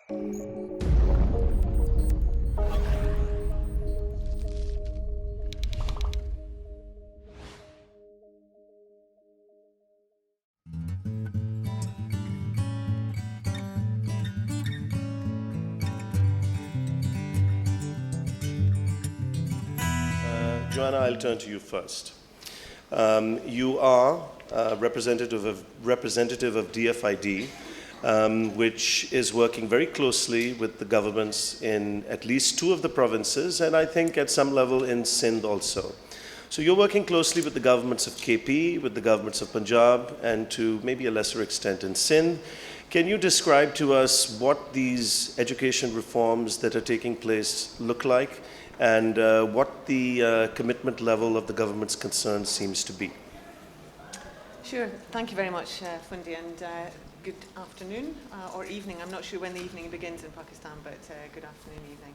Joanna, I'll turn to you first. You are representative of DFID, which is working very closely with the governments in at least 2 of the provinces, and I think at some level in Sindh also. So you're working closely with the governments of KP, with the governments of Punjab, and to maybe a lesser extent in Sindh. Can you describe to us what these education reforms that are taking place look like, and what the commitment level of the government's concern seems to be? Sure. Thank you very much, Fundi, and good afternoon or evening. I'm not sure when the evening begins in Pakistan, but good afternoon, evening.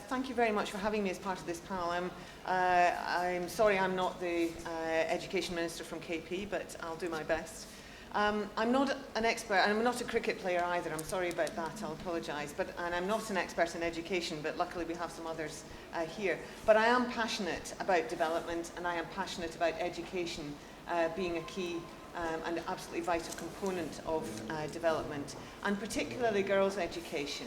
Thank you very much for having me as part of this panel. I'm sorry I'm not the Education Minister from KP, but I'll do my best. I'm not an expert, and I'm not a cricket player either. I'm sorry about that, I'll apologise. And I'm not an expert in education, but luckily we have some others here. But I am passionate about development, and I am passionate about education being a key and absolutely vital component of development, and particularly girls' education.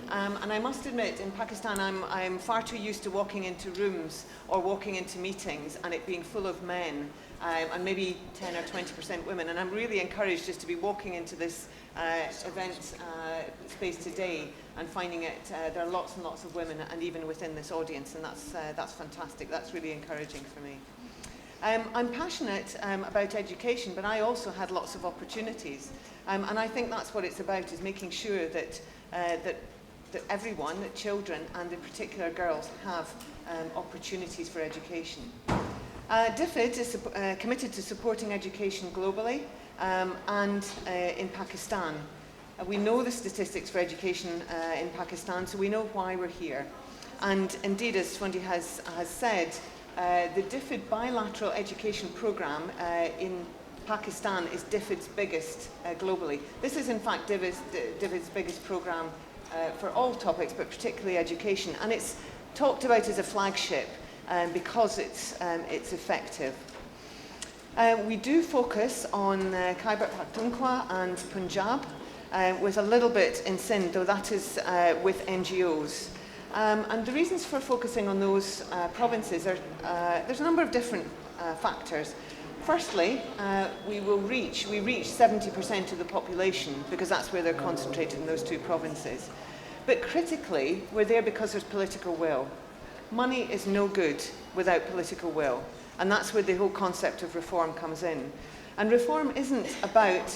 And I must admit, in Pakistan, I'm far too used to walking into rooms or walking into meetings and it being full of men, and maybe 10 or 20% women. And I'm really encouraged just to be walking into this event space today and finding it, there are lots and lots of women, and even within this audience, and that's fantastic. That's really encouraging for me. I'm passionate about education, but I also had lots of opportunities. And I think that's what it's about, is making sure that everyone, that children and in particular girls, have opportunities for education. DFID is committed to supporting education globally and in Pakistan. We know the statistics for education in Pakistan, so we know why we're here. And indeed, as Fundi has said, the DFID bilateral education program in Pakistan is DFID's biggest globally. This is in fact DFID's biggest program for all topics, but particularly education. And it's talked about as a flagship because it's effective. We do focus on Khyber Pakhtunkhwa and Punjab, with a little bit in Sindh, though that is with NGOs. And the reasons for focusing on those provinces are, there's a number of different factors. Firstly, we reach 70% of the population because that's where they're concentrated in those 2 provinces. But critically, we're there because there's political will. Money is no good without political will, and that's where the whole concept of reform comes in. And reform isn't about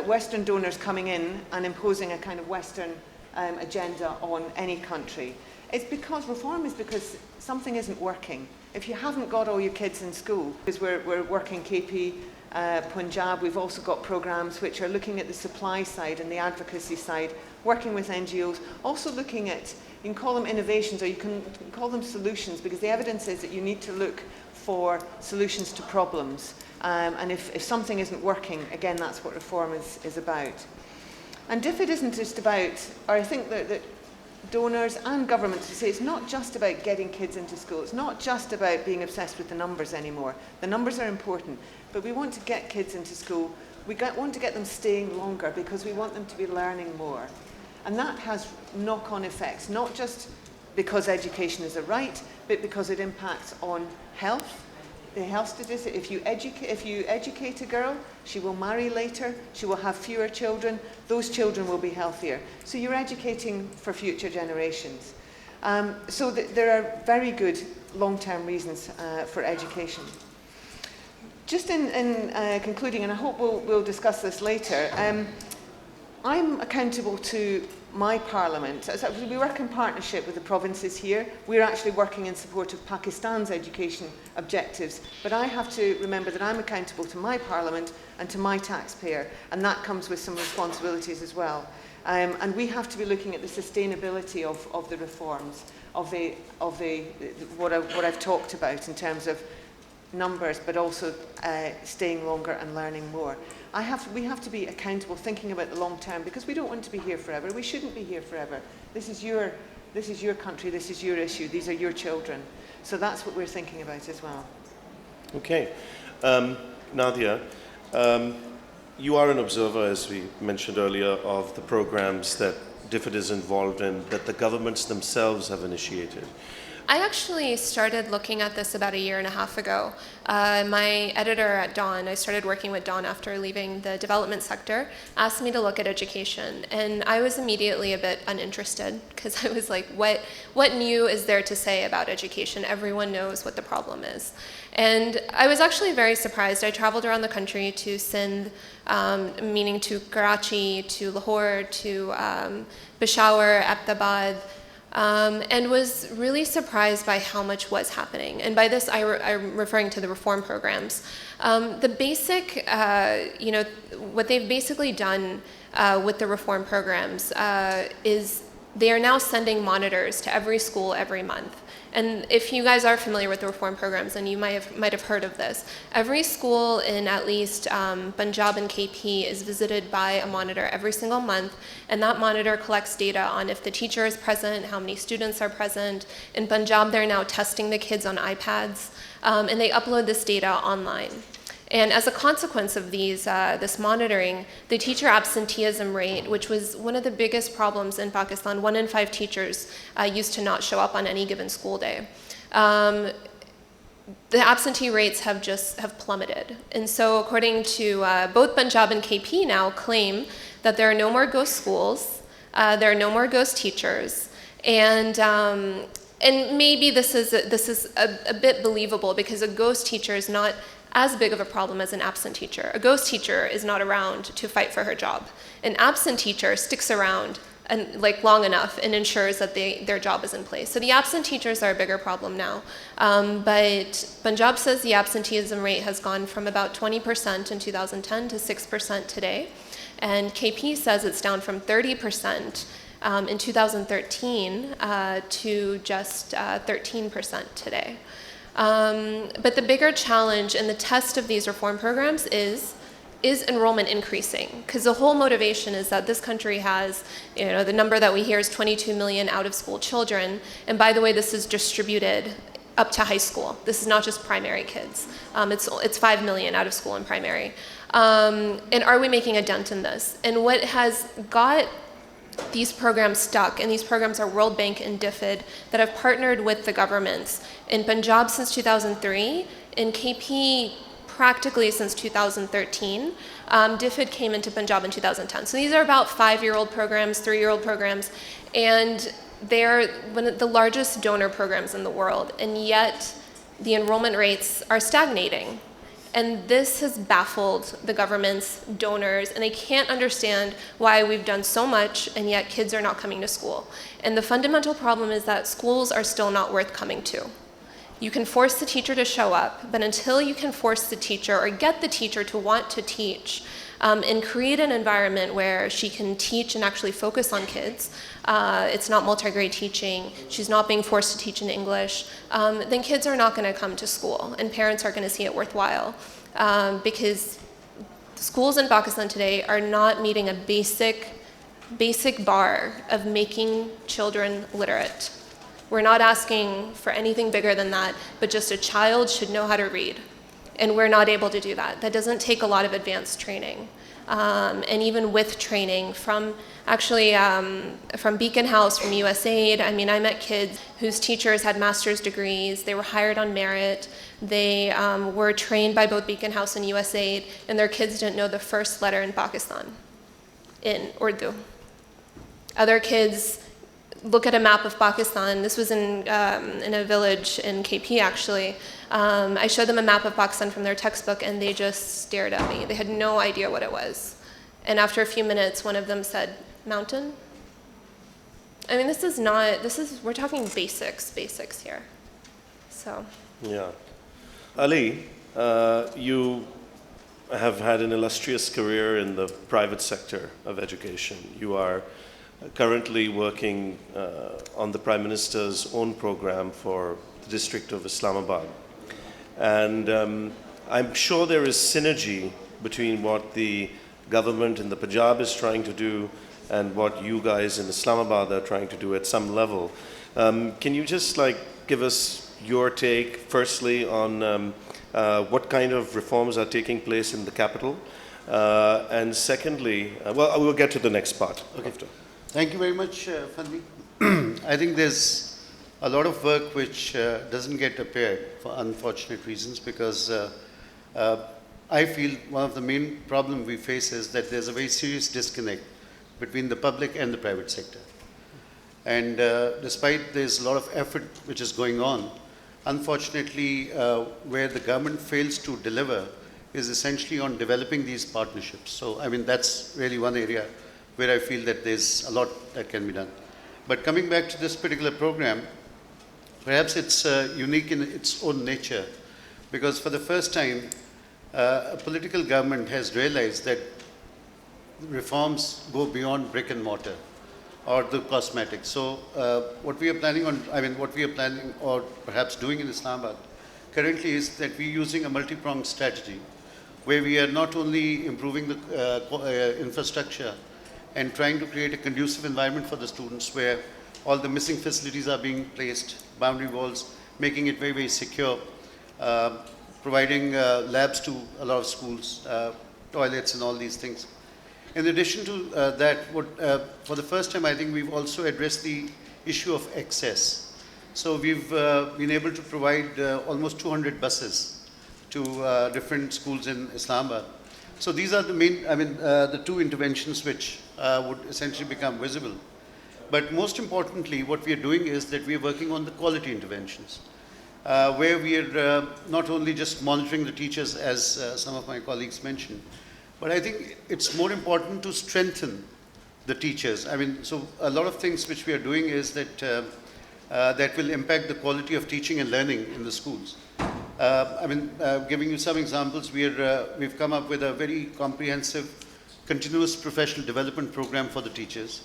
Western donors coming in and imposing a kind of Western agenda on any country. It's because reform is because something isn't working. If you haven't got all your kids in school, because we're working KP, Punjab, we've also got programs which are looking at the supply side and the advocacy side, working with NGOs, also looking at, you can call them innovations or you can call them solutions, because the evidence is that you need to look for solutions to problems. And if something isn't working, again, that's what reform is about. And DFID isn't just about, or I think that donors and governments would say it's not just about getting kids into school. It's not just about being obsessed with the numbers anymore. The numbers are important, but we want to get kids into school. We want to get them staying longer because we want them to be learning more. And that has knock-on effects, not just because education is a right, but because it impacts on health. The health statistics, if you educate a girl, she will marry later, she will have fewer children, those children will be healthier. So you're educating for future generations. So there are very good long-term reasons for education. Just in concluding, and I hope we'll discuss this later, I'm accountable to my parliament. We work in partnership with the provinces here. We're actually working in support of Pakistan's education objectives. But I have to remember that I'm accountable to my parliament and to my taxpayer, and that comes with some responsibilities as well. And we have to be looking at the sustainability of the reforms, of what I've talked about in terms of numbers, but also staying longer and learning more. We have to be accountable, thinking about the long term, because we don't want to be here forever. We shouldn't be here forever. This is your country, this is your issue, these are your children. So that's what we're thinking about as well. Okay. Nadia, you are an observer, as we mentioned earlier, of the programs that DFID is involved in, that the governments themselves have initiated. I actually started looking at this about 1.5 years ago. My editor at Dawn, I started working with Dawn after leaving the development sector, asked me to look at education. And I was immediately a bit uninterested because I was like, what new is there to say about education? Everyone knows what the problem is. And I was actually very surprised. I traveled around the country to Sindh, meaning to Karachi, to Lahore, to Peshawar, Ahmedabad, and was really surprised by how much was happening. And by this, I'm referring to the reform programs. The basic, what they've basically done with the reform programs is they are now sending monitors to every school every month. And if you guys are familiar with the reform programs, and you might have heard of this, every school in at least Punjab and KP is visited by a monitor every single month, and that monitor collects data on if the teacher is present, how many students are present. In Punjab, they're now testing the kids on iPads, and they upload this data online. And as a consequence of this monitoring, the teacher absenteeism rate, which was one of the biggest problems in Pakistan, 1 in 5 teachers used to not show up on any given school day. The absentee rates have plummeted. And so according to both Punjab and KP now claim that there are no more ghost schools, there are no more ghost teachers, and maybe this is a bit believable because a ghost teacher is not as big of a problem as an absent teacher. A ghost teacher is not around to fight for her job. An absent teacher sticks around and long enough and ensures that their job is in place. So the absent teachers are a bigger problem now. But Punjab says the absenteeism rate has gone from about 20% in 2010 to 6% today. And KP says it's down from 30% in 2013 to just 13% today. But the bigger challenge and the test of these reform programs is enrollment increasing? Because the whole motivation is that this country has, the number that we hear is 22 million out-of-school children. And by the way, this is distributed up to high school. This is not just primary kids. It's 5 million out of school in primary. And are we making a dent in this? And what has got these programs stuck, and these programs are World Bank and DFID that have partnered with the governments in Punjab since 2003, in KP practically since 2013. DFID came into Punjab in 2010. So these are about 5-year-old programs, 3-year-old programs, and they're one of the largest donor programs in the world, and yet the enrollment rates are stagnating. And this has baffled the government's donors, and they can't understand why we've done so much and yet kids are not coming to school. And the fundamental problem is that schools are still not worth coming to. You can force the teacher to show up, but until you can force the teacher or get the teacher to want to teach and create an environment where she can teach and actually focus on kids, it's not multi-grade teaching, she's not being forced to teach in English, then kids are not going to come to school and parents are going to see it worthwhile because schools in Pakistan today are not meeting a basic bar of making children literate. We're not asking for anything bigger than that, but just a child should know how to read. And we're not able to do that. That doesn't take a lot of advanced training. And even with training from Beacon House, from USAID, I met kids whose teachers had master's degrees, they were hired on merit, they were trained by both Beacon House and USAID, and their kids didn't know the first letter in Pakistan, in Urdu. Other kids look at a map of Pakistan. This was in a village in KP, actually. I showed them a map of Pakistan from their textbook, and they just stared at me. They had no idea what it was. And after a few minutes, one of them said, "Mountain?" We're talking basics here. So. Yeah. Ali, you have had an illustrious career in the private sector of education. You are currently working on the Prime Minister's own program for the district of Islamabad. And I'm sure there is synergy between what the government in the Punjab is trying to do and what you guys in Islamabad are trying to do at some level. Can you just give us your take firstly on what kind of reforms are taking place in the capital? And secondly, well, we'll get to the next part after. Thank you very much, Fandi. I think there's a lot of work which doesn't get appeared for unfortunate reasons, because I feel one of the main problems we face is that there's a very serious disconnect between the public and the private sector. And despite there's a lot of effort which is going on, unfortunately, where the government fails to deliver is essentially on developing these partnerships. So, I mean, that's really one area where I feel that there's a lot that can be done. But coming back to this particular program, perhaps it's unique in its own nature, because for the first time, a political government has realized that reforms go beyond brick and mortar or the cosmetics. So what we are planning on, what we are planning or perhaps doing in Islamabad currently is that we're using a multi-pronged strategy where we are not only improving the infrastructure and trying to create a conducive environment for the students where all the missing facilities are being placed, boundary walls, making it very, very secure, providing labs to a lot of schools, toilets and all these things. In addition to that, for the first time, I think we've also addressed the issue of access. So we've been able to provide almost 200 buses to different schools in Islamabad. So these are the main, the two interventions which would essentially become visible. But most importantly, what we are doing is that we are working on the quality interventions, where we are not only just monitoring the teachers, as some of my colleagues mentioned, but I think it's more important to strengthen the teachers. So a lot of things which we are doing is that that will impact the quality of teaching and learning in the schools. Giving you some examples, we've come up with a very comprehensive, continuous professional development program for the teachers.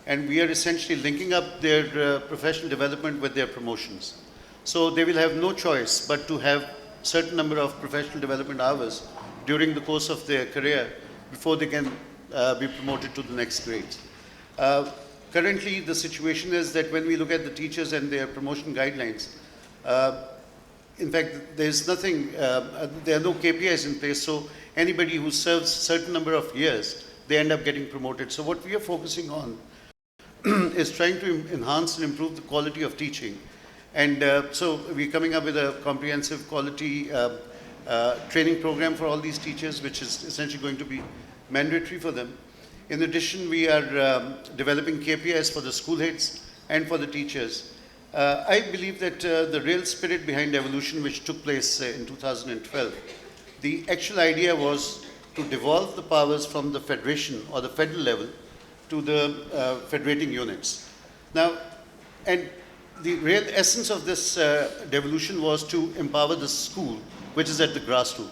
And we are essentially linking up their professional development with their promotions. So they will have no choice but to have certain number of professional development hours during the course of their career before they can be promoted to the next grades. Currently, the situation is that when we look at the teachers and their promotion guidelines, in fact, there's nothing, there are no KPIs in place, so anybody who serves a certain number of years, they end up getting promoted. So what we are focusing on is trying to enhance and improve the quality of teaching. And so we're coming up with a comprehensive quality training program for all these teachers, which is essentially going to be mandatory for them. In addition, we are developing KPIs for the school heads and for the teachers. I believe that the real spirit behind evolution, which took place in 2012, the actual idea was to devolve the powers from the federation or the federal level to the federating units. Now, and the real essence of this devolution was to empower the school, which is at the grassroots.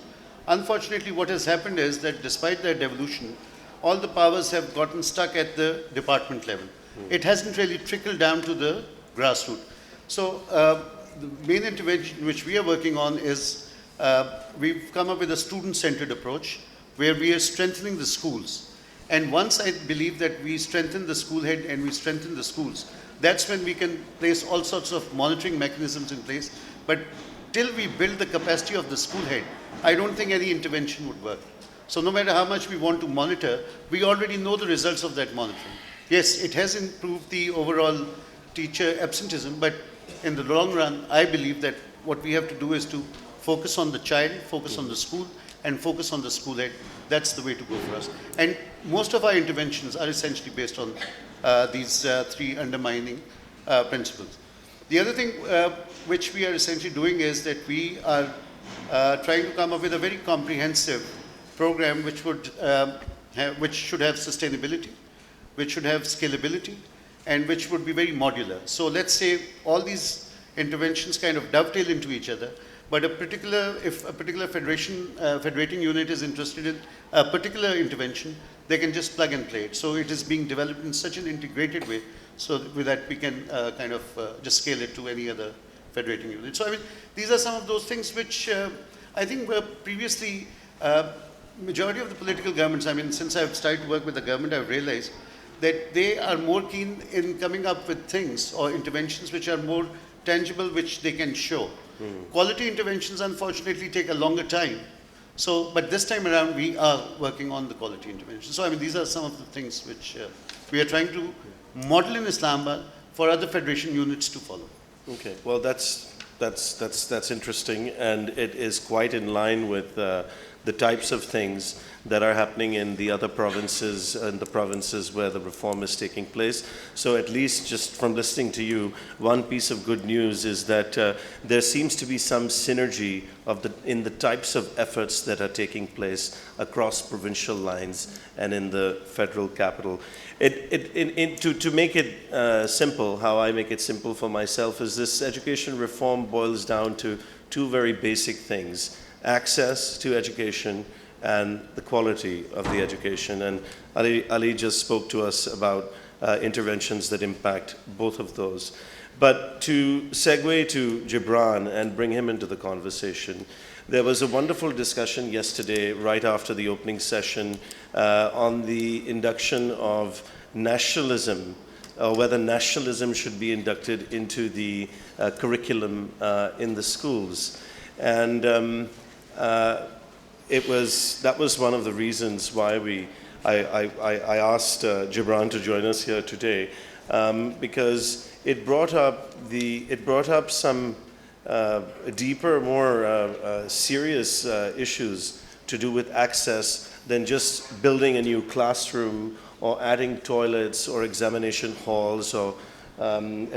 Unfortunately, what has happened is that despite that devolution, all the powers have gotten stuck at the department level. It hasn't really trickled down to the grassroots. So the main intervention which we are working on is we've come up with a student-centered approach where we are strengthening the schools. And once I believe that we strengthen the school head and we strengthen the schools, that's when we can place all sorts of monitoring mechanisms in place. But till we build the capacity of the school head, I don't think any intervention would work. So no matter how much we want to monitor, we already know the results of that monitoring. Yes, it has improved the overall teacher absenteeism, but in the long run, I believe that what we have to do is to focus on the child, focus on the school, and focus on the school head. That's the way to go for us. And most of our interventions are essentially based on these three undermining principles. The other thing which we are essentially doing is that we are trying to come up with a very comprehensive program which should have sustainability, which should have scalability, and which would be very modular. So let's say all these interventions kind of dovetail into each other, but if a particular federating unit is interested in a particular intervention, they can just plug and play it. So it is being developed in such an integrated way so that we can just scale it to any other federating unit. So I mean, these are some of those things which I think were previously, majority of the political governments, I mean, since I've started to work with the government, I've realized that they are more keen in coming up with things or interventions which are more tangible, which they can show. Quality interventions, unfortunately, take a longer time. So, but this time around, we are working on the quality intervention. So, I mean, these are some of the things which we are trying to model in Islamabad for other federation units to follow. Okay, well, that's interesting, and it is quite in line with the types of things that are happening in the other provinces and the provinces where the reform is taking place. So at least just from listening to you, one piece of good news is that there seems to be some synergy in the types of efforts that are taking place across provincial lines and in the federal capital. To make it simple, how I make it simple for myself is this education reform boils down to two very basic things: access to education and the quality of the education. And Ali just spoke to us about interventions that impact both of those. But to segue to Gibran and bring him into the conversation, there was a wonderful discussion yesterday, right after the opening session, on the induction of nationalism, or whether nationalism should be inducted into the curriculum in the schools. And that was one of the reasons why I asked Gibran to join us here today, because it brought up some deeper, more serious issues to do with access than just building a new classroom or adding toilets or examination halls or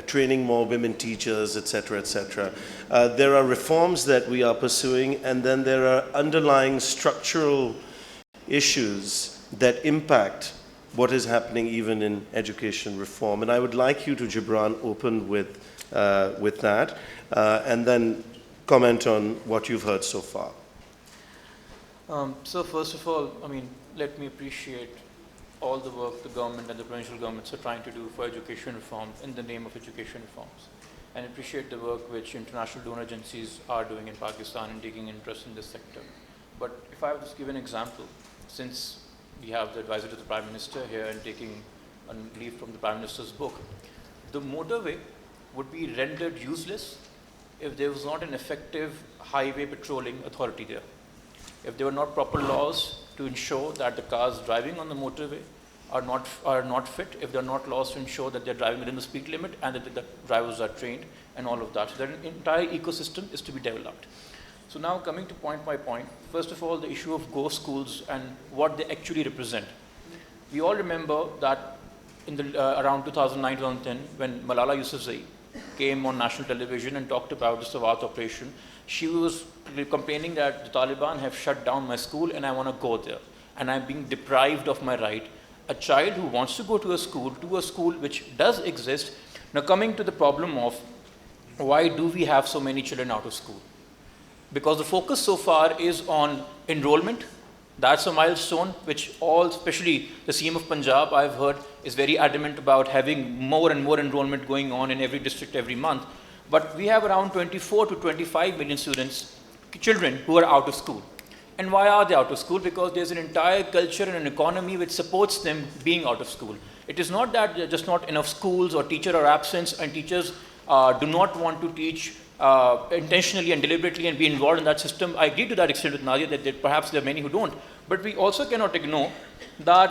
training more women teachers, etc., etc. There are reforms that we are pursuing, and then there are underlying structural issues that impact what is happening even in education reform. And I would like you to, Gibran, open with that, and then comment on what you've heard so far. So first of all, I mean, let me appreciate all the work the government and the provincial governments are trying to do for education reform in the name of education reforms, and appreciate the work which international donor agencies are doing in Pakistan and taking interest in this sector. But if I was to give an example, since we have the advisor to the Prime Minister here and taking a leaf from the Prime Minister's book, the motorway would be rendered useless if there was not an effective highway patrolling authority there. If there were not proper laws to ensure that the cars driving on the motorway are not fit, if there are not laws to ensure that they're driving within the speed limit and that the drivers are trained and all of that. So that an entire ecosystem is to be developed. So now coming to point by point, first of all, the issue of ghost schools and what they actually represent. We all remember that in the around 2009-2010, when Malala Yousafzai came on national television and talked about the SOT operation, she was complaining that the Taliban have shut down my school and I want to go there, and I'm being deprived of my right. A child who wants to go to a school which does exist. Now coming to the problem of why do we have so many children out of school? Because the focus so far is on enrollment. That's a milestone which all, especially the CM of Punjab, I've heard, is very adamant about having more and more enrollment going on in every district every month. But we have around 24 to 25 million children who are out of school. And why are they out of school? Because there's an entire culture and an economy which supports them being out of school. It is not that there are just not enough schools or teacher are absent and teachers do not want to teach intentionally and deliberately and be involved in that system. I agree to that extent with Nadia that perhaps there are many who don't. But we also cannot ignore that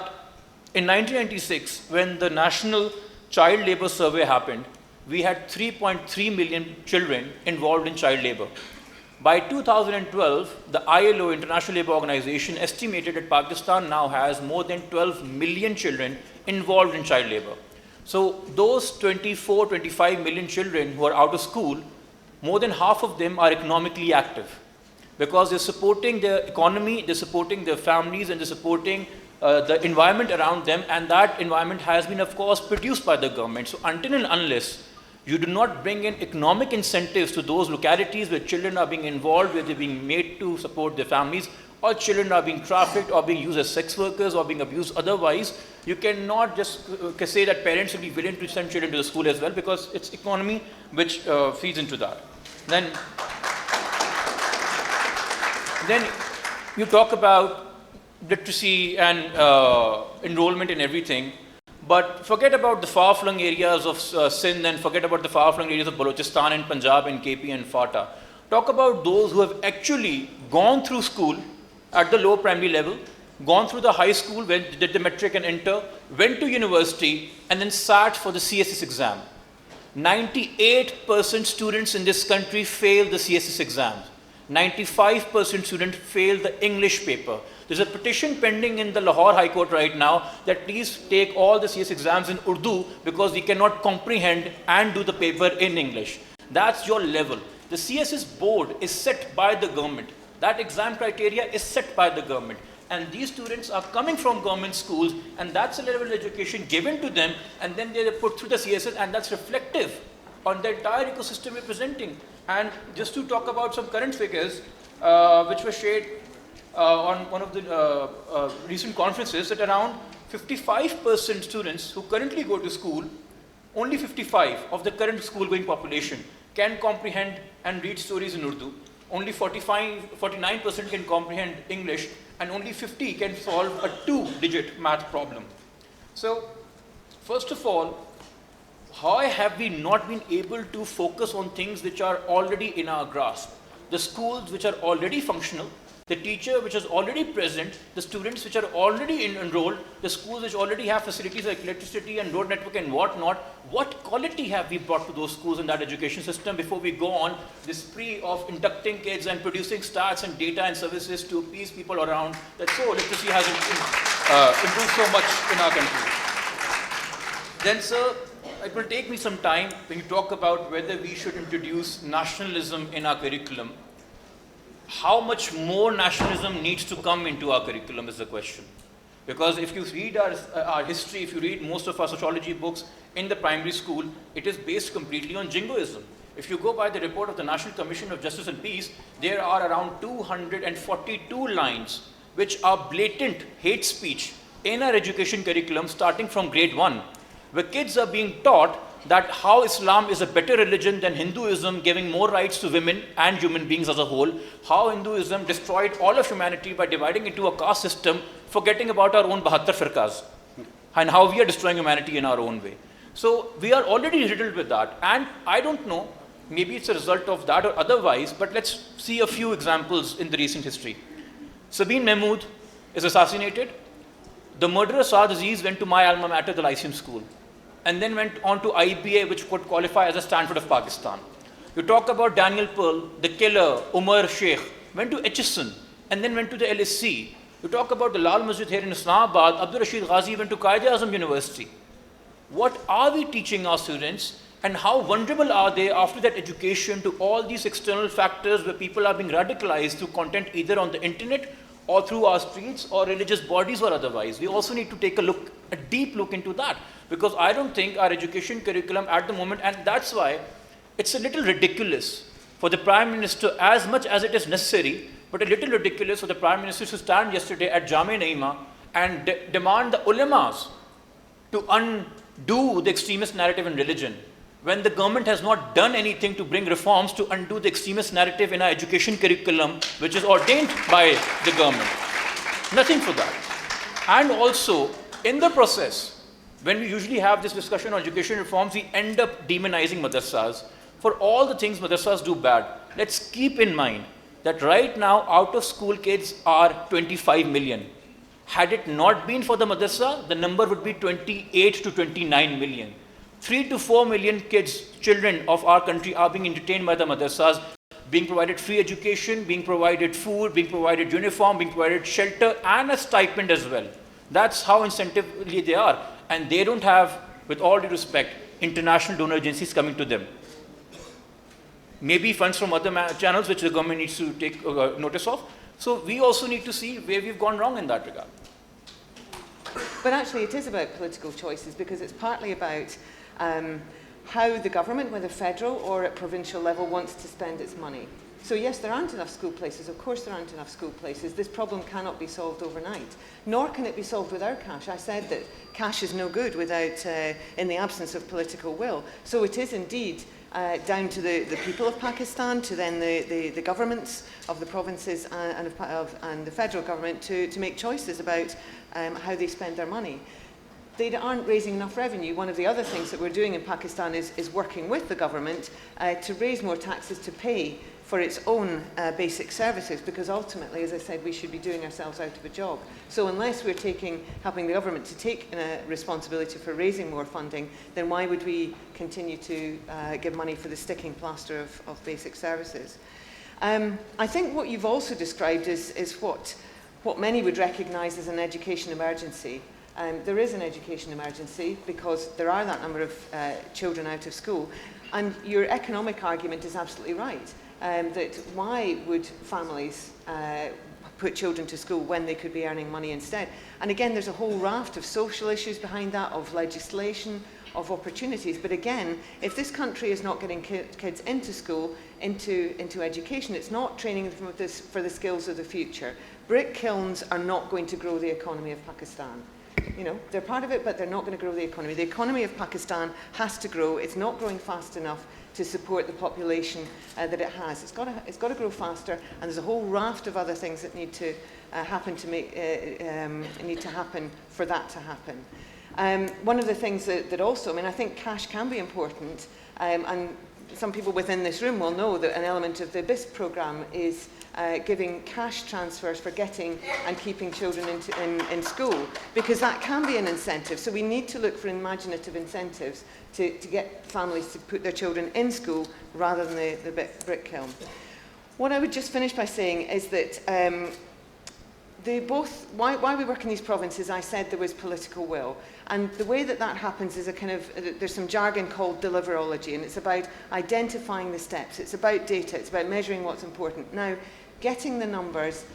in 1996, when the National Child Labour Survey happened, we had 3.3 million children involved in child labor. By 2012, the ILO, International Labour Organization, estimated that Pakistan now has more than 12 million children involved in child labor. So those 24, 25 million children who are out of school, more than half of them are economically active because they're supporting their economy, they're supporting their families, and they're supporting the environment around them, and that environment has been, of course, produced by the government. So until and unless you do not bring in economic incentives to those localities where children are being involved, where they're being made to support their families, or children are being trafficked or being used as sex workers or being abused otherwise, you cannot just say that parents will be willing to send children to the school as well, because it's economy which feeds into that. Then you talk about literacy and enrollment in everything, but forget about the far-flung areas of Sindh and forget about the far-flung areas of Balochistan and Punjab and KP and FATA. Talk about those who have actually gone through school at the lower primary level, gone through the high school, did the metric and inter, went to university, and then sat for the CSS exam. 98% students in this country failed the CSS exams. 95% students failed the English paper. There's a petition pending in the Lahore High Court right now that please take all the CS exams in Urdu because we cannot comprehend and do the paper in English. That's your level. The CSS board is set by the government. That exam criteria is set by the government. And these students are coming from government schools, and that's a level of education given to them, and then they're put through the CSS, and that's reflective on the entire ecosystem we're presenting. And just to talk about some current figures, which were shared on one of the recent conferences, that around 55% students who currently go to school, only 55 of the current school-going population can comprehend and read stories in Urdu. Only 49% can comprehend English, and only 50 can solve a 2-digit math problem. So, first of all, how have we not been able to focus on things which are already in our grasp? The schools which are already functional, the teacher which is already present, the students which are already enrolled, the schools which already have facilities like electricity and road network and whatnot. What quality have we brought to those schools in that education system before we go on this spree of inducting kids and producing stats and data and services to appease people around that literacy has improved so much in our country? Then, sir, it will take me some time when you talk about whether we should introduce nationalism in our curriculum. How much more nationalism needs to come into our curriculum is the question. Because if you read our history, if you read most of our sociology books in the primary school, it is based completely on jingoism. If you go by the report of the National Commission of Justice and Peace, there are around 242 lines which are blatant hate speech in our education curriculum starting from grade 1, where kids are being taught that how Islam is a better religion than Hinduism, giving more rights to women and human beings as a whole, how Hinduism destroyed all of humanity by dividing into a caste system, forgetting about our own 72 firqas, and how we are destroying humanity in our own way. So we are already riddled with that, and I don't know, maybe it's a result of that or otherwise, but let's see a few examples in the recent history. Sabine Mahmood is assassinated. The murderer Saad Aziz went to my alma mater, the Lyceum School, and then went on to IBA, which could qualify as a Stanford of Pakistan. You talk about Daniel Pearl, the killer, Umar Sheikh, went to HSN, and then went to the LSC. You talk about the Lal Masjid here in Islamabad, Abdul Rashid Ghazi went to Quaid-e-Azam University. What are we teaching our students, and how vulnerable are they after that education to all these external factors where people are being radicalized through content either on the internet or through our streets or religious bodies or otherwise? We also need to take a deep look into that, because I don't think our education curriculum at the moment, and that's why it's a little ridiculous for the Prime Minister, as much as it is necessary, but a little ridiculous for the Prime Minister to stand yesterday at Jami Naima and demand the ulamas to undo the extremist narrative in religion, when the government has not done anything to bring reforms to undo the extremist narrative in our education curriculum, which is ordained by the government. Nothing for that. And also, in the process, when we usually have this discussion on education reforms, we end up demonizing madrasas for all the things madrasas do bad. Let's keep in mind that right now, out of school kids are 25 million. Had it not been for the madrasa, the number would be 28 to 29 million. 3 to 4 million kids, children of our country are being entertained by the madrasas, being provided free education, being provided food, being provided uniform, being provided shelter, and a stipend as well. That's how incentively they are. And they don't have, with all due respect, international donor agencies coming to them. Maybe funds from other channels which the government needs to take notice of. So we also need to see where we've gone wrong in that regard. But actually it is about political choices, because it's partly about how the government, whether federal or at provincial level, wants to spend its money. So yes, there aren't enough school places. Of course there aren't enough school places. This problem cannot be solved overnight, nor can it be solved without cash. I said that cash is no good without, in the absence of political will. So it is indeed down to the people of Pakistan, to then the governments of the provinces and the federal government to make choices about how they spend their money. They aren't raising enough revenue. One of the other things that we're doing in Pakistan is working with the government to raise more taxes to pay for its own basic services, because ultimately, as I said, we should be doing ourselves out of a job. So unless we're helping the government to take responsibility for raising more funding, then why would we continue to give money for the sticking plaster of basic services? I think what you've also described is what many would recognise as an education emergency. There is an education emergency because there are that number of children out of school, and your economic argument is absolutely right. That why would families put children to school when they could be earning money instead? And again, there's a whole raft of social issues behind that, of legislation, of opportunities. But again, if this country is not getting kids into school, into education, it's not training them for the skills of the future. Brick kilns are not going to grow the economy of Pakistan. You know, they're part of it, but they're not going to grow the economy. The economy of Pakistan has to grow. It's not growing fast enough to support the population that it has. It's got to grow faster, and there's a whole raft of other things that need to happen for that to happen. One of the things that also, I mean, I think cash can be important, and some people within this room will know that an element of the BISP programme is giving cash transfers for getting and keeping children in school, because that can be an incentive. So we need to look for imaginative incentives to get families to put their children in school rather than the brick kiln. What I would just finish by saying is that why we work in these provinces, I said there was political will. And the way that happens is there's some jargon called deliverology, and it's about identifying the steps. It's about data. It's about measuring what's important. Now, getting the numbers,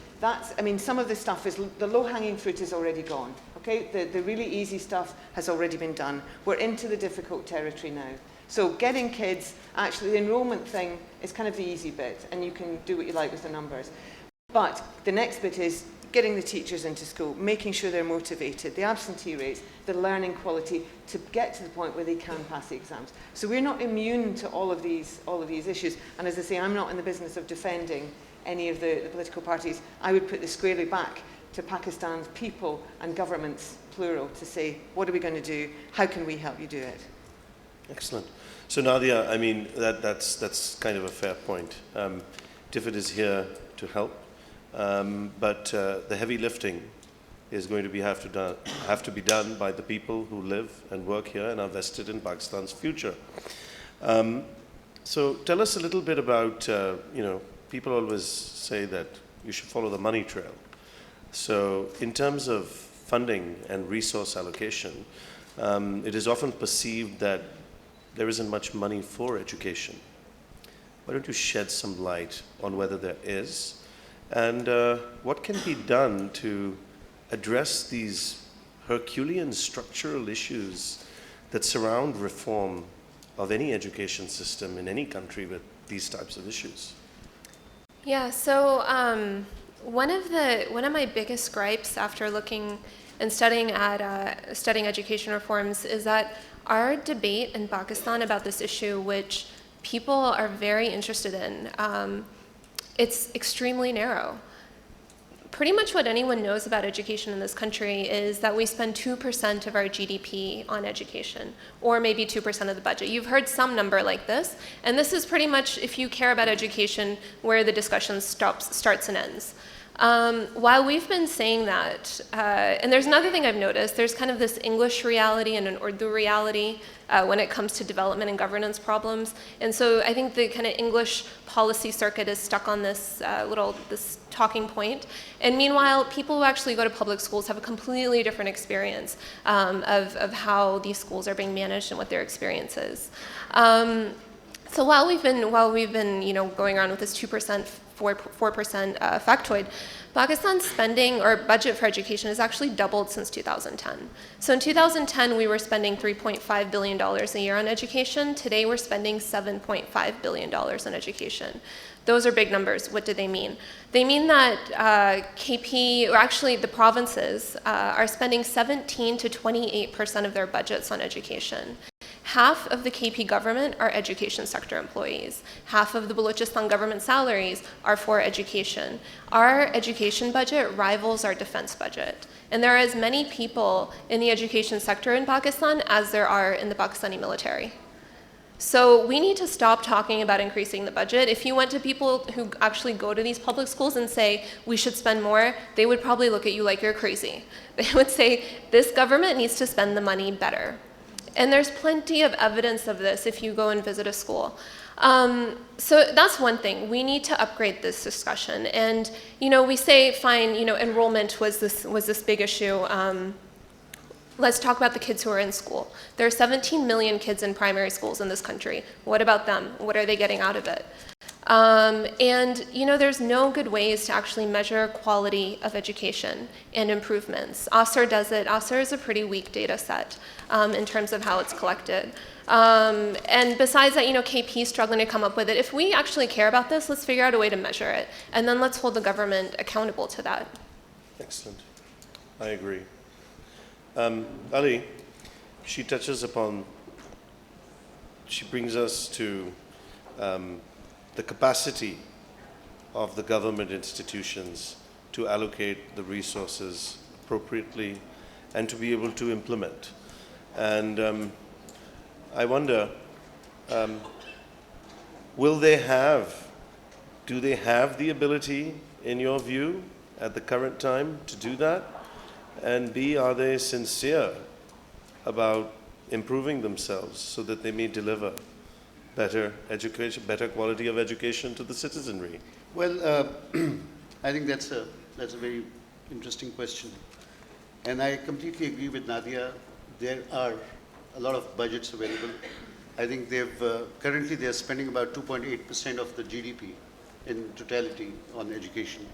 some of the stuff the low-hanging fruit is already gone. Okay, the really easy stuff has already been done. We're into the difficult territory now. So getting kids, actually the enrollment thing is kind of the easy bit, and you can do what you like with the numbers. But the next bit is getting the teachers into school, making sure they're motivated, the absentee rates, the learning quality, to get to the point where they can pass the exams. So we're not immune to all of these issues. And as I say, I'm not in the business of defending any of the political parties. I would put this squarely back to Pakistan's people and governments, plural, to say, what are we going to do? How can we help you do it? Excellent. So Nadia, I mean, that's kind of a fair point. DFID is here to help, but the heavy lifting is going to have to be done by the people who live and work here and are vested in Pakistan's future. So tell us a little bit about, people always say that you should follow the money trail. So in terms of funding and resource allocation, it is often perceived that there isn't much money for education. Why don't you shed some light on whether there is, and what can be done to address these Herculean structural issues that surround reform of any education system in any country with these types of issues? Yeah, so one of my biggest gripes after looking and studying education reforms is that our debate in Pakistan about this issue, which people are very interested in, it's extremely narrow. Pretty much what anyone knows about education in this country is that we spend 2% of our GDP on education, or maybe 2% of the budget. You've heard some number like this, and this is pretty much, if you care about education, where the discussion starts and ends. While we've been saying that, and there's another thing I've noticed, there's kind of this English reality and an Urdu reality when it comes to development and governance problems. And so I think the kind of English policy circuit is stuck on this this talking point. And meanwhile, people who actually go to public schools have a completely different experience of how these schools are being managed and what their experience is. So while we've been going around with this 2%, 4% factoid, Pakistan's spending or budget for education has actually doubled since 2010. So in 2010, we were spending $3.5 billion a year on education. Today, we're spending $7.5 billion on education. Those are big numbers. What do they mean? They mean that KP, or actually the provinces, are spending 17 to 28% of their budgets on education. half of the KP government are education sector employees. Half of the Balochistan government salaries are for education. Our education budget rivals our defense budget. And there are as many people in the education sector in Pakistan as there are in the Pakistani military. So we need to stop talking about increasing the budget. If you went to people who actually go to these public schools and say, we should spend more, they would probably look at you like you're crazy. They would say, this government needs to spend the money better. And there's plenty of evidence of this if you go and visit a school. So that's one thing. We need to upgrade this discussion. And we say, fine, enrollment was this big issue. Let's talk about the kids who are in school. There are 17 million kids in primary schools in this country. What about them? What are they getting out of it? There's no good ways to actually measure quality of education and improvements. OSSER does it. OSSER is a pretty weak data set in terms of how it's collected. And besides that, KP is struggling to come up with it. If we actually care about this, let's figure out a way to measure it. And then let's hold the government accountable to that. Excellent. I agree. Ali, she brings us to the capacity of the government institutions to allocate the resources appropriately and to be able to implement. And I wonder, do they have the ability, in your view, at the current time to do that? And B, are they sincere about improving themselves so that they may deliver better education, better quality of education to the citizenry? Well, I think that's a very interesting question. And I completely agree with Nadia. There are a lot of budgets available. I think currently they're spending about 2.8% of the GDP in totality on education,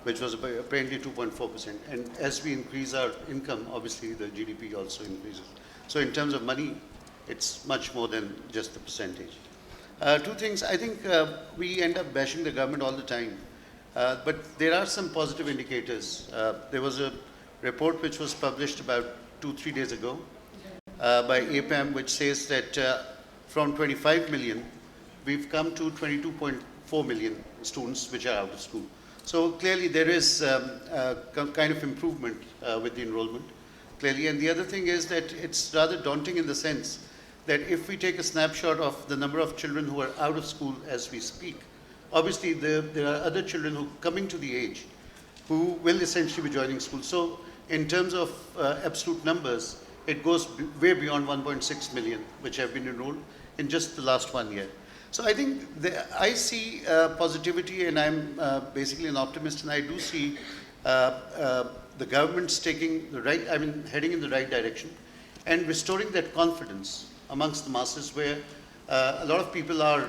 which was apparently 2.4%. And as we increase our income, obviously the GDP also increases. So in terms of money, it's much more than just the percentage. Two things, I think we end up bashing the government all the time, but there are some positive indicators. There was a report which was published about 2-3 days ago by APAM, which says that from 25 million, we've come to 22.4 million students which are out of school. So clearly there is a kind of improvement with the enrollment, clearly. And the other thing is that it's rather daunting in the sense that if we take a snapshot of the number of children who are out of school as we speak, obviously there are other children who are coming to the age who will essentially be joining school. So in terms of absolute numbers, it goes way beyond 1.6 million, which have been enrolled in just the last 1 year. So I think I see positivity, and I'm basically an optimist, and I do see the government's heading in the right direction and restoring that confidence amongst the masses, where a lot of people are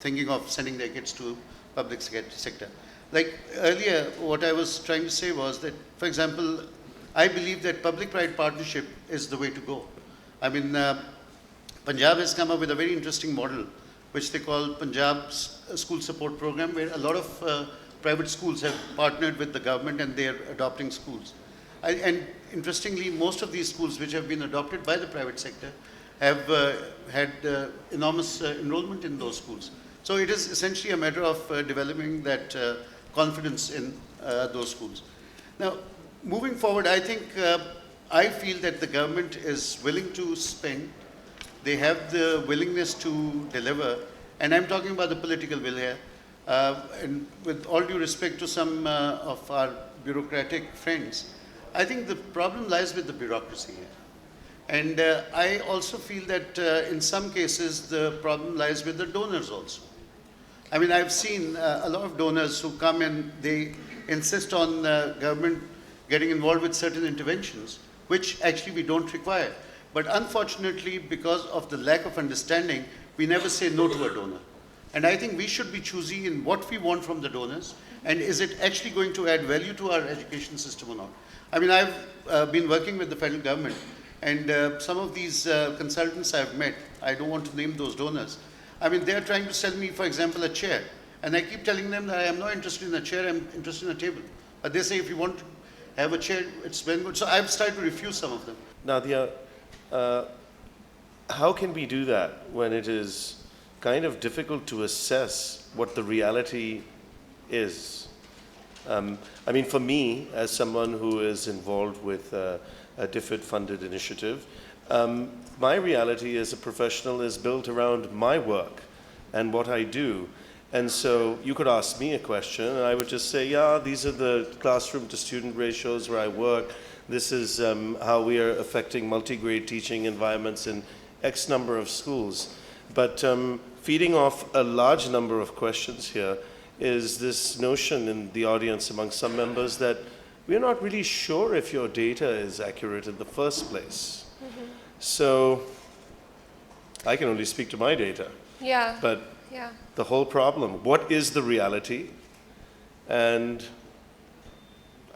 thinking of sending their kids to public sector. Like earlier, what I was trying to say was that, for example, I believe that public-private partnership is the way to go. I mean, Punjab has come up with a very interesting model, which they call Punjab School Support Program, where a lot of private schools have partnered with the government and they are adopting schools. And interestingly, most of these schools which have been adopted by the private sector have had enormous enrollment in those schools. So it is essentially a matter of developing that confidence in those schools. Now, moving forward, I think I feel that the government is willing to spend. They have the willingness to deliver, and I'm talking about the political will here. And with all due respect to some of our bureaucratic friends, I think the problem lies with the bureaucracy here. And I also feel that in some cases the problem lies with the donors also. I mean, I've seen a lot of donors who come and they insist on government getting involved with certain interventions, which actually we don't require. But unfortunately, because of the lack of understanding, we never say no to a donor. And I think we should be choosy in what we want from the donors, and is it actually going to add value to our education system or not. I mean, I've been working with the federal government, and some of these consultants I've met, I don't want to name those donors. I mean, they're trying to sell me, for example, a chair. And I keep telling them that I am not interested in a chair, I'm interested in a table. But they say, if you want to have a chair, it's very good. So I've started to refuse some of them. Nadia, how can we do that when it is kind of difficult to assess what the reality is? I mean, for me, as someone who is involved with a DFID-funded initiative, my reality as a professional is built around my work and what I do. And so you could ask me a question, and I would just say, yeah, these are the classroom to student ratios where I work. This is how we are affecting multi-grade teaching environments in X number of schools. But feeding off a large number of questions here is this notion in the audience among some members that we're not really sure if your data is accurate in the first place. Mm-hmm. So I can only speak to my data. Yeah. But yeah. the whole problem, what is the reality? And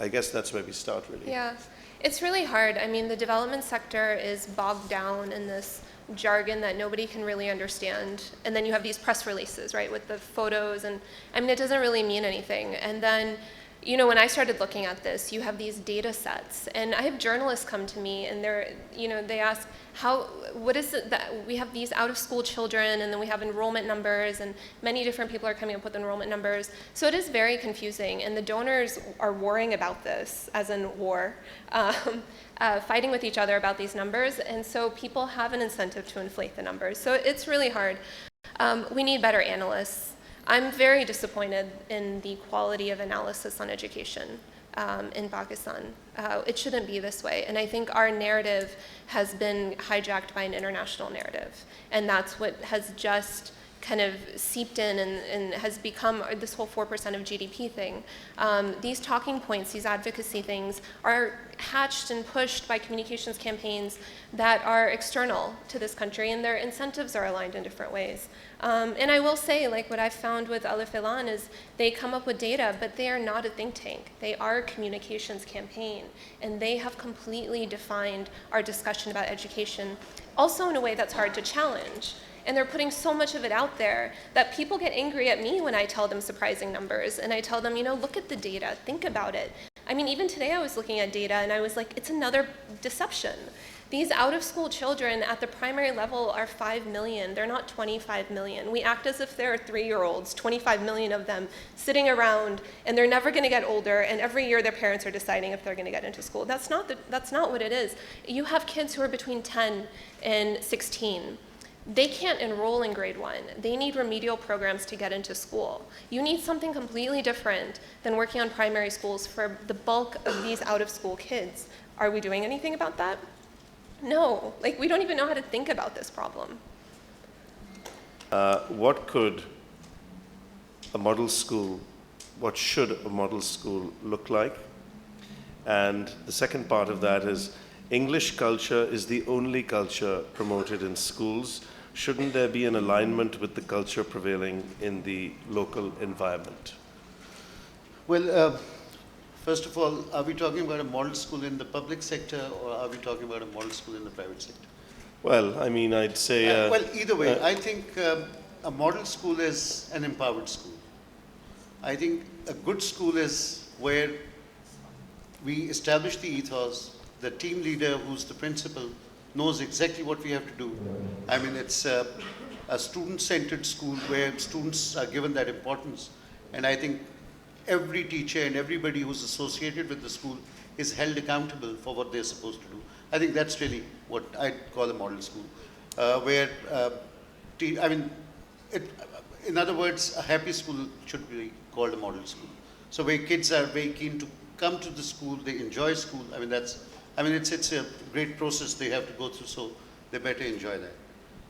I guess that's where we start, really. Yeah. It's really hard. I mean, the development sector is bogged down in this jargon that nobody can really understand. And then you have these press releases, right, with the photos. And I mean, it doesn't really mean anything. And then, you know, when I started looking at this, you have these data sets. And I have journalists come to me and they ask, what is it that we have these out of school children, and then we have enrollment numbers, and many different people are coming up with enrollment numbers. So it is very confusing, and the donors are warring about this, as in war, fighting with each other about these numbers, and so people have an incentive to inflate the numbers. So it's really hard. We need better analysts. I'm very disappointed in the quality of analysis on education in Pakistan. It shouldn't be this way. And I think our narrative has been hijacked by an international narrative. And that's what has just kind of seeped in and has become this whole 4% of GDP thing. These talking points, these advocacy things are hatched and pushed by communications campaigns that are external to this country, and their incentives are aligned in different ways. And I will say, like what I've found with Alif Ilan is they come up with data, but they are not a think tank. They are a communications campaign, and they have completely defined our discussion about education, also in a way that's hard to challenge. And they're putting so much of it out there that people get angry at me when I tell them surprising numbers. And I tell them, you know, look at the data, think about it. I mean, even today I was looking at data and I was like, it's another deception. These out-of-school children at the primary level are 5 million. They're not 25 million. We act as if they're 3-year-olds, 25 million of them, sitting around, and they're never going to get older, and every year their parents are deciding if they're going to get into school. That's not what it is. You have kids who are between 10 and 16. They can't enroll in grade 1. They need remedial programs to get into school. You need something completely different than working on primary schools for the bulk of these out-of-school kids. Are we doing anything about that? No, like we don't even know how to think about this problem. What should a model school look like? And the second part of that is, English culture is the only culture promoted in schools. Shouldn't there be an alignment with the culture prevailing in the local environment? Well, first of all, are we talking about a model school in the public sector, or are we talking about a model school in the private sector? Well, I mean, I'd say... well, either way, I think a model school is an empowered school. I think a good school is where we establish the ethos, the team leader who's the principal knows exactly what we have to do. I mean, it's a student-centered school where students are given that importance. And I think every teacher and everybody who's associated with the school is held accountable for what they're supposed to do. I think that's really what I'd call a model school, in other words, a happy school should be called a model school. So where kids are very keen to come to the school, they enjoy school. It's a great process they have to go through, so they better enjoy that.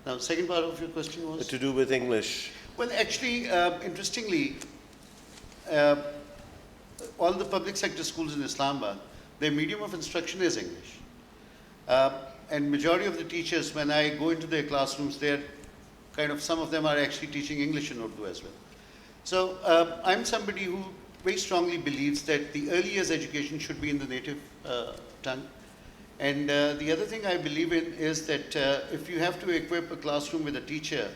Now, second part of your question was? To do with English. Well, actually, interestingly, all the public sector schools in Islamabad, their medium of instruction is English. And majority of the teachers, when I go into their classrooms, some of them are actually teaching English and Urdu as well. So I'm somebody who very strongly believes that the early years education should be in the native tongue. And the other thing I believe in is that if you have to equip a classroom with a teacher,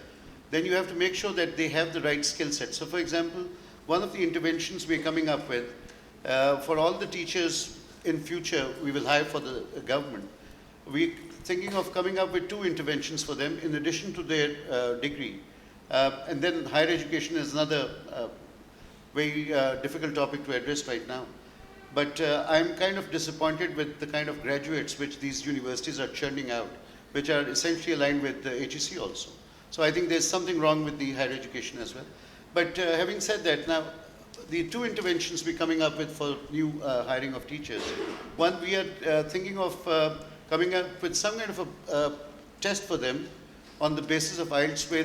then you have to make sure that they have the right skill set. So for example, one of the interventions we're coming up with, for all the teachers in future we will hire for the government, we're thinking of coming up with 2 interventions for them in addition to their degree. And then higher education is another very difficult topic to address right now. But I'm kind of disappointed with the kind of graduates which these universities are churning out, which are essentially aligned with the HEC also. So I think there's something wrong with the higher education as well. But having said that, now the 2 interventions we're coming up with for new hiring of teachers. One, we are thinking of coming up with some kind of a test for them on the basis of IELTS, where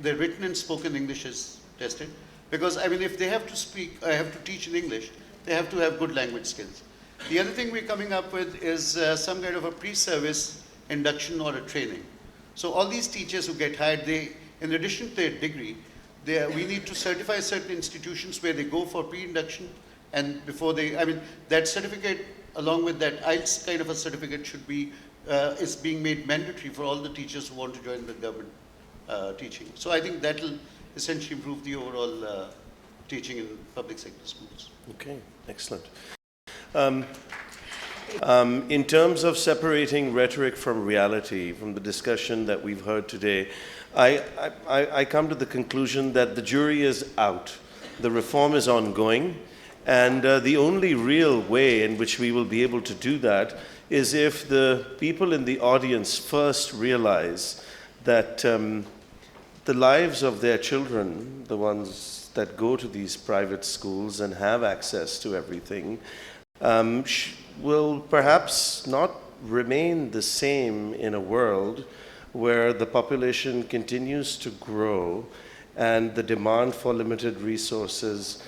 their written and spoken English is tested. Because I mean, if they have to speak, have to teach in English, they have to have good language skills. The other thing we're coming up with is some kind of a pre-service induction or a training. So all these teachers who get hired, they, in addition to their degree, we need to certify certain institutions where they go for pre-induction, and before they, I mean, that certificate along with that IELTS kind of a certificate should be, is being made mandatory for all the teachers who want to join the government teaching. So I think that will essentially improve the overall teaching in public sector schools. Okay, excellent. In terms of separating rhetoric from reality, from the discussion that we've heard today, I come to the conclusion that the jury is out. The reform is ongoing, and the only real way in which we will be able to do that is if the people in the audience first realize that the lives of their children, the ones that go to these private schools and have access to everything, will perhaps not remain the same in a world where the population continues to grow and the demand for limited resources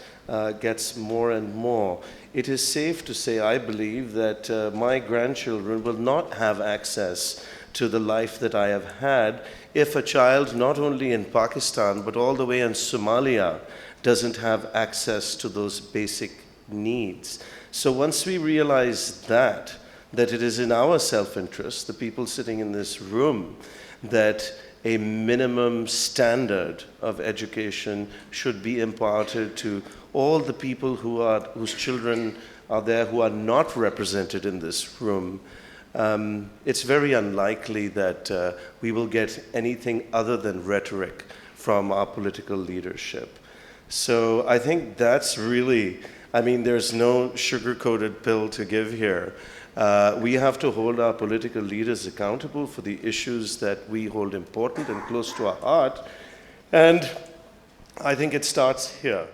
gets more and more. It is safe to say, I believe, that my grandchildren will not have access to the life that I have had if a child not only in Pakistan but all the way in Somalia doesn't have access to those basic needs. So once we realize that it is in our self-interest, the people sitting in this room, that a minimum standard of education should be imparted to all the people whose children are there who are not represented in this room, it's very unlikely that we will get anything other than rhetoric from our political leadership. So I think that's really, I mean, there's no sugar-coated pill to give here. We have to hold our political leaders accountable for the issues that we hold important and close to our heart. And I think it starts here.